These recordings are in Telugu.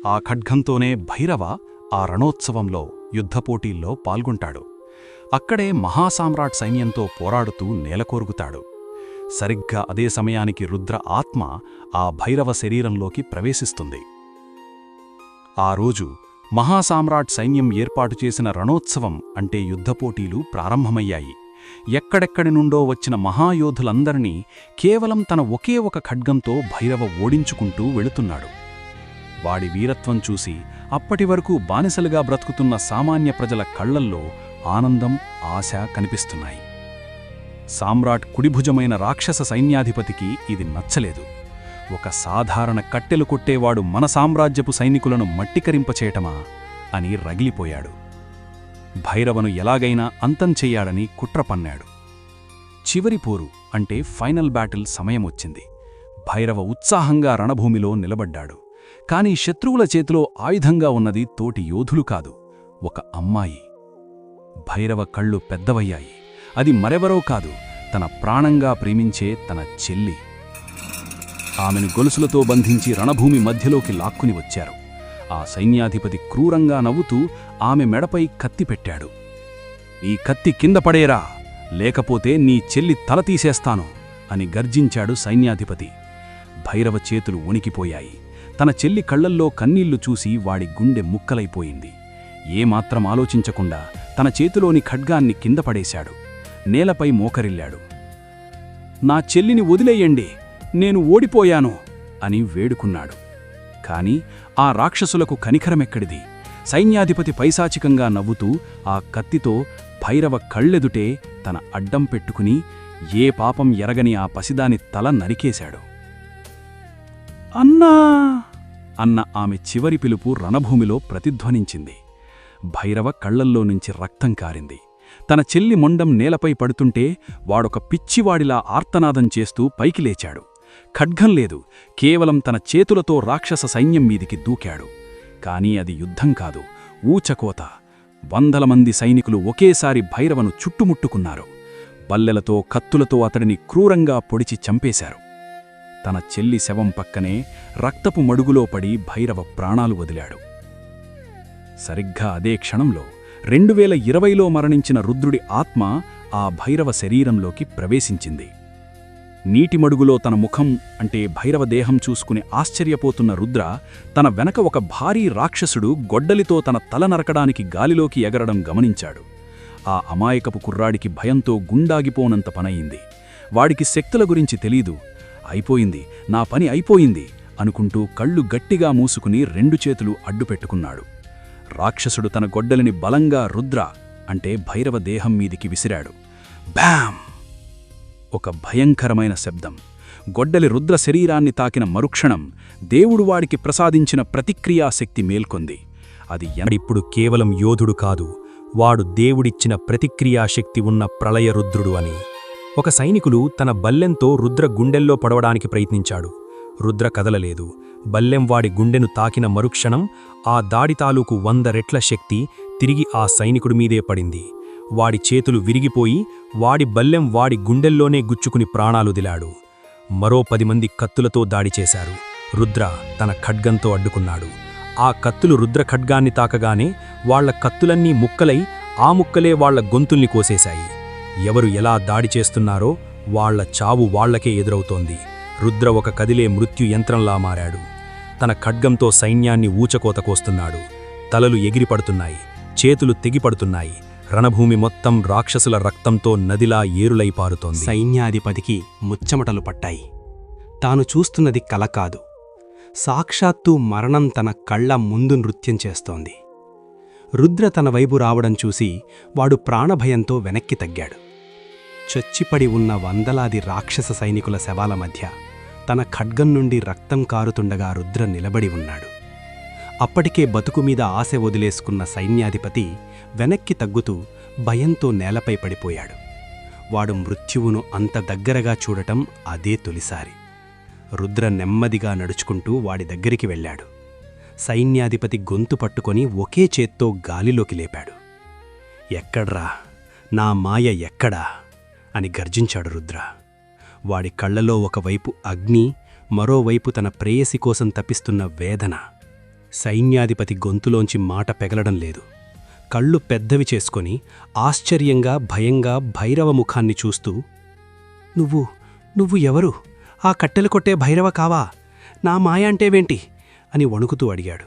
ఆ ఖడ్గంతోనే భైరవ ఆ రణోత్సవంలో యుద్ధపోటీల్లో పాల్గొంటాడు. అక్కడే మహాసామ్రాట్ సైన్యంతో పోరాడుతూ నేలకొరుగుతాడు. సరిగ్గా అదే సమయానికి రుద్ర ఆత్మ ఆ భైరవ శరీరంలోకి ప్రవేశిస్తుంది. ఆ రోజు మహాసామ్రాట్ సైన్యం ఏర్పాటు చేసిన రణోత్సవం అంటే యుద్ధపోటీలు ప్రారంభమయ్యాయి. ఎక్కడెక్కడి నుండో వచ్చిన మహాయోధులందరినీ కేవలం తన ఒకే ఒక ఖడ్గంతో భైరవ ఓడించుకుంటూ వెళుతున్నాడు. వాడి వీరత్వం చూసి అప్పటివరకు బానిసలుగా బ్రతుకుతున్న సామాన్య ప్రజల కళ్లల్లో ఆనందం, ఆశ కనిపిస్తున్నాయి. సామ్రాట్ కుడిభుజమైన రాక్షస సైన్యాధిపతికి ఇది నచ్చలేదు. ఒక సాధారణ కట్టెలు కొట్టేవాడు మన సామ్రాజ్యపు సైనికులను మట్టికరింపచేయటమా అని రగిలిపోయాడు. భైరవను ఎలాగైనా అంతం చెయ్యాడని కుట్ర పన్నాడు. చివరి పోరు అంటే ఫైనల్ బ్యాటిల్ సమయమొచ్చింది. భైరవ ఉత్సాహంగా రణభూమిలో నిలబడ్డాడు. కాని శత్రువుల చేతిలో ఆయుధంగా ఉన్నది తోటి యోధులు కాదు, ఒక అమ్మాయి. భైరవ కళ్ళు పెద్దవయ్యాయి. అది మరెవరో కాదు, తన ప్రాణంగా ప్రేమించే తన చెల్లి. ఆమెను గొలుసులతో బంధించి రణభూమి మధ్యలోకి లాక్కుని వచ్చారు. ఆ సైన్యాధిపతి క్రూరంగా నవ్వుతూ ఆమె మెడపై కత్తి పెట్టాడు. "ఈ కత్తి కింద పడేరా, లేకపోతే నీ చెల్లి తల తీసేస్తాను" అని గర్జించాడు సైన్యాధిపతి. భైరవ చేతులు వణికిపోయాయి. తన చెల్లి కళ్లల్లో కన్నీళ్లు చూసి వాడి గుండె ముక్కలైపోయింది. ఏమాత్రం ఆలోచించకుండా తన చేతిలోని ఖడ్గాన్ని కింద పడేశాడు. నేలపై మోకరిల్లాడు. "నా చెల్లిని వదిలేయండి, నేను ఓడిపోయాను" అని వేడుకున్నాడు. కాని ఆ రాక్షసులకు కనికరమెక్కడిది. సైన్యాధిపతి పైశాచికంగా నవ్వుతూ ఆ కత్తితో భైరవ కళ్ళెదుటే తన అడ్డం పెట్టుకుని ఏ పాపం ఎరగని ఆ పసిదాని తల నరికేశాడు. "అన్నా" అన్న ఆమె చివరి పిలుపు రణభూమిలో ప్రతిధ్వనించింది. భైరవ కళ్లల్లో నుంచి రక్తం కారింది. తన చెల్లి మొండం నేలపై పడుతుంటే వాడొక పిచ్చివాడిలా ఆర్తనాదం చేస్తూ పైకి లేచాడు. ఖడ్గం లేదు, కేవలం తన చేతులతో రాక్షస సైన్యం మీదికి దూకాడు. కాని అది యుద్ధం కాదు, ఊచకోత. 100 మంది సైనికులు ఒకేసారి భైరవను చుట్టుముట్టుకున్నారు. బల్లెలతో, కత్తులతో అతడిని క్రూరంగా పొడిచి చంపేశారు. తన చెల్లి శవం పక్కనే రక్తపు మడుగులో పడి భైరవ ప్రాణాలు వదిలాడు. సరిగ్గా అదే క్షణంలో 2020లో మరణించిన రుద్రుడి ఆత్మ ఆ భైరవ శరీరంలోకి ప్రవేశించింది. నీటి మడుగులో తన ముఖం అంటే భైరవ దేహం చూసుకుని ఆశ్చర్యపోతున్న రుద్ర తన వెనక ఒక భారీ రాక్షసుడు గొడ్డలితో తన తల నరకడానికి గాలిలోకి ఎగరడం గమనించాడు. ఆ అమాయకపు కుర్రాడికి భయంతో గుండాగిపోనంత పనయింది. వాడికి శక్తుల గురించి తెలీదు. అయిపోయింది, నా పని అయిపోయింది అనుకుంటూ కళ్ళు గట్టిగా మూసుకుని 2 చేతులు అడ్డుపెట్టుకున్నాడు. రాక్షసుడు తన గొడ్డలిని బలంగా రుద్ర అంటే భైరవ దేహం మీదికి విసిరాడు. బ్యామ్! ఒక భయంకరమైన శబ్దం. గొడ్డలి రుద్ర శరీరాన్ని తాకిన మరుక్షణం దేవుడు వాడికి ప్రసాదించిన ప్రతిక్రియాశక్తి మేల్కొంది. అది ఇప్పుడు కేవలం యోధుడు కాదు, వాడు దేవుడిచ్చిన ప్రతిక్రియాశక్తి ఉన్న ప్రళయరుద్రుడు అని. ఒక సైనికులు తన బల్లెంతో రుద్ర గుండెల్లో పడవడానికి ప్రయత్నించాడు. రుద్ర కదలలేదు. బల్లెం వాడి గుండెను తాకిన మరుక్షణం ఆ దాడి తాలూకు 100 రెట్ల శక్తి తిరిగి ఆ సైనికుడి మీదే పడింది. వాడి చేతులు విరిగిపోయి వాడి బల్లెం వాడి గుండెల్లోనే గుచ్చుకుని ప్రాణాలుదిలాడు. మరో 10 మంది కత్తులతో దాడి చేశారు. రుద్ర తన ఖడ్గంతో అడ్డుకున్నాడు. ఆ కత్తులు రుద్ర ఖడ్గాన్ని తాకగానే వాళ్ల కత్తులన్నీ ముక్కలై ఆ ముక్కలే వాళ్ల గొంతుల్ని కోసేశాయి. ఎవరు ఎలా దాడి చేస్తున్నారో వాళ్ల చావు వాళ్లకే ఎదురవుతోంది. రుద్ర ఒక కదిలే మృత్యు యంత్రంలా మారాడు. తన ఖడ్గంతో సైన్యాన్ని ఊచకోత కోస్తున్నాడు. తలలు ఎగిరిపడుతున్నాయి, చేతులు తెగిపడుతున్నాయి. రణభూమి మొత్తం రాక్షసుల రక్తంతో నదిలా ఏరులై పారుతోంది. సైన్యాధిపతికి ముచ్చమటలు పట్టాయి. తాను చూస్తున్నది కల కాదు, సాక్షాత్తు మరణం తన కళ్ల ముందు నృత్యం చేస్తోంది. రుద్ర తన వైపు రావడం చూసి వాడు ప్రాణభయంతో వెనక్కి తగ్గాడు. చచ్చిపడి ఉన్న 100లాది రాక్షస సైనికుల శవాల మధ్య తన ఖడ్గం నుండి రక్తం కారుతుండగా రుద్ర నిలబడి ఉన్నాడు. అప్పటికే బతుకుమీద ఆశ వదిలేసుకున్న సైన్యాధిపతి వెనక్కి తగ్గుతూ భయంతో నేలపై పడిపోయాడు. వాడు మృత్యువును అంత దగ్గరగా చూడటం అదే తొలిసారి. రుద్ర నెమ్మదిగా నడుచుకుంటూ వాడి దగ్గరికి వెళ్ళాడు. సైన్యాధిపతి గొంతు పట్టుకొని ఒకే చేత్తో గాలిలోకి లేపాడు. "ఎక్కడ్రా, నా మాయ ఎక్కడా?" అని గర్జించాడు రుద్ర. వాడి కళ్లలో ఒకవైపు అగ్ని, మరోవైపు తన ప్రేయసి కోసం తపిస్తున్న వేదన. సైన్యాధిపతి గొంతులోంచి మాట పెగలడం లేదు. కళ్ళు పెద్దవి చేసుకొని ఆశ్చర్యంగా భయంగా భైరవ ముఖాన్ని చూస్తూ, నువ్వు ఎవరు? ఆ కట్టెలు కొట్టే భైరవ కావా? నా మాయ అంటేవేంటి? అని వణుకుతూ అడిగాడు.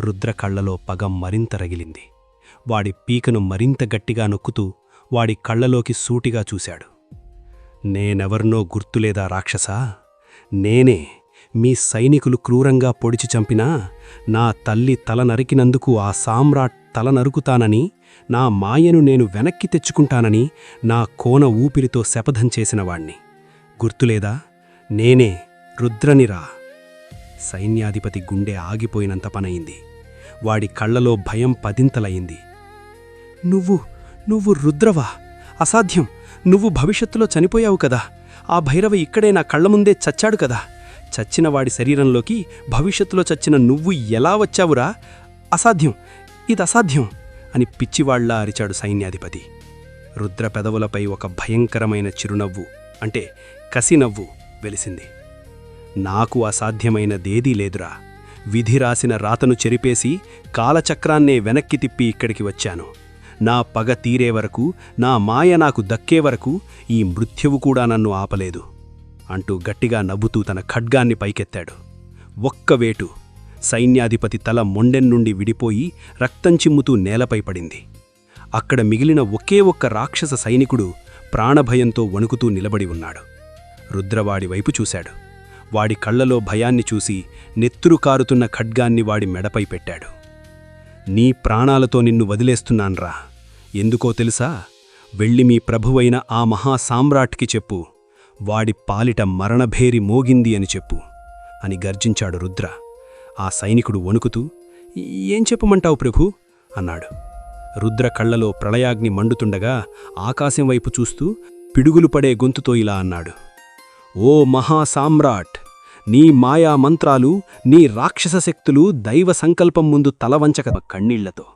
రుద్ర కళ్లలో పగ మరింత రగిలింది. వాడి పీకను మరింత గట్టిగా నొక్కుతూ వాడి కళ్లలోకి సూటిగా చూశాడు. నేనెవర్నో గుర్తులేదా రాక్షసా? నేనే, మీ సైనికులు క్రూరంగా పొడిచి చంపినా నా తల్లి తల నరికినందుకు ఆ సామ్రాట్ తల నరుకుతానని, నా మాయను నేను వెనక్కి తెచ్చుకుంటానని నా కోన ఊపిరితో శపథం చేసినవాణ్ణి. గుర్తులేదా? నేనే రుద్రనిరా. సైన్యాధిపతి గుండె ఆగిపోయినంత పనయింది. వాడి కళ్లలో భయం పదింతలయింది. నువ్వు రుద్రవా? అసాధ్యం! నువ్వు భవిష్యత్తులో చనిపోయావు కదా. ఆ భైరవ ఇక్కడే నా కళ్ల ముందే చచ్చాడు కదా. చచ్చిన వాడి శరీరంలోకి భవిష్యత్తులో చచ్చిన నువ్వు ఎలా వచ్చావురా? అసాధ్యం! ఇదసాధ్యం! అని పిచ్చివాళ్లా అరిచాడు సైన్యాధిపతి. రుద్ర పెదవులపై ఒక భయంకరమైన చిరునవ్వు, అంటే కసినవ్వు వెలిసింది. నాకు అసాధ్యమైనదేదీ లేదురా. విధి రాసిన రాతను చెరిపేసి కాలచక్రాన్నే వెనక్కి తిప్పి ఇక్కడికి వచ్చాను. నా పగ తీరే వరకు, నా మాయ నాకు దక్కే వరకు ఈ మృత్యువు కూడా నన్ను ఆపలేదు అంటూ గట్టిగా నవ్వుతూ తన ఖడ్గాన్ని పైకెత్తాడు. ఒక్కవేటు సైన్యాధిపతి తల మొండెం నుండి విడిపోయి రక్తం చిమ్ముతూ నేలపై పడింది. అక్కడ మిగిలిన ఒకే ఒక్క రాక్షస సైనికుడు ప్రాణభయంతో వణుకుతూ నిలబడి ఉన్నాడు. రుద్రవాడి వైపు చూశాడు. వాడి కళ్లలో భయాన్ని చూసి నెత్తురు కారుతున్న ఖడ్గాన్ని వాడి మెడపై పెట్టాడు. నీ ప్రాణాలతో నిన్ను వదిలేస్తున్నాన్రా. ఎందుకో తెలుసా? వెళ్ళి మీ ప్రభువైన ఆ మహాసామ్రాట్కి చెప్పు, వాడి పాలిట మరణభేరి మోగింది అని చెప్పు అని గర్జించాడు రుద్ర. ఆ సైనికుడు వణుకుతూ, ఏం చెప్పమంటావు ప్రభూ అన్నాడు. రుద్ర కళ్లలో ప్రళయాగ్ని మండుతుండగా ఆకాశం వైపు చూస్తూ పిడుగులు పడే గొంతుతో ఇలా అన్నాడు. ఓ మహాసామ్రాట్! నీ మాయా మంత్రాలు, నీ రాక్షస శక్తులు దైవ సంకల్పం ముందు తలవంచక. కన్నీళ్లతో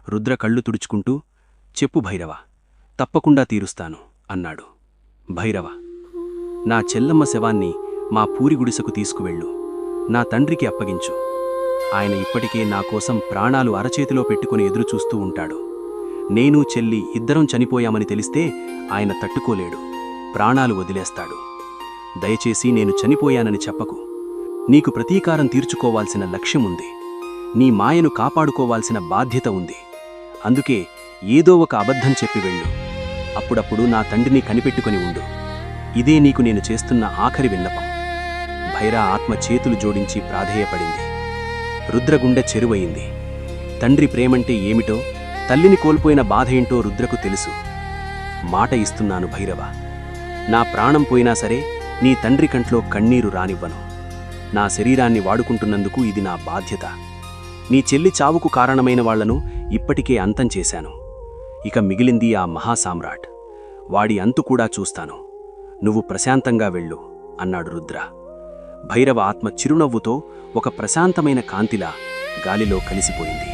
రుద్ర కళ్ళు తుడుచుకుంటూ, చెప్పు భైరవ, తప్పకుండా తీరుస్తాను అన్నాడు. భైరవ, నా చెల్లమ్మ శవాన్ని మా పూరి గుడిసెకు తీసుకువెళ్ళు. నా తండ్రికి అప్పగించు. ఆయన ఇప్పటికే నా కోసం ప్రాణాలు అరచేతిలో పెట్టుకుని ఎదురుచూస్తూ ఉంటాడు. నేను చెల్లి ఇద్దరం చనిపోయామని తెలిస్తే ఆయన తట్టుకోలేడు, ప్రాణాలు వదిలేస్తాడు. దయచేసి నేను చనిపోయానని చెప్పకు. నీకు ప్రతీకారం తీర్చుకోవాల్సిన లక్ష్యముంది. నీ మాయను కాపాడుకోవాల్సిన బాధ్యత ఉంది. అందుకే ఏదో ఒక అబద్ధం చెప్పి వెళ్ళు. అప్పుడప్పుడు నా తండ్రిని కనిపెట్టుకుని ఉండు. ఇదే నీకు నేను చేస్తున్న ఆఖరి విన్నపం. భైరా ఆత్మ చేతులు జోడించి ప్రాధేయపడింది. రుద్రగుండె చెరువయింది. తండ్రి ప్రేమంటే ఏమిటో, తల్లిని కోల్పోయిన బాధ ఏంటో రుద్రకు తెలుసు. మాట ఇస్తున్నాను భైరవ, నా ప్రాణం పోయినా సరే నీ తండ్రి కంట్లో కన్నీరు రానివ్వను. నా శరీరాన్ని వాడుకుంటున్నందుకు ఇది నా బాధ్యత. నీ చెల్లి చావుకు కారణమైన వాళ్లను ఇప్పటికే అంతం చేశాను. ఇక మిగిలింది ఆ మహాసామ్రాట్. వాడి అంతు కూడా చూస్తాను. నువ్వు ప్రశాంతంగా వెళ్ళు అన్నాడు రుద్ర. భైరవ ఆత్మ చిరునవ్వుతో ఒక ప్రశాంతమైన కాంతిలా గాలిలో కలిసిపోయింది.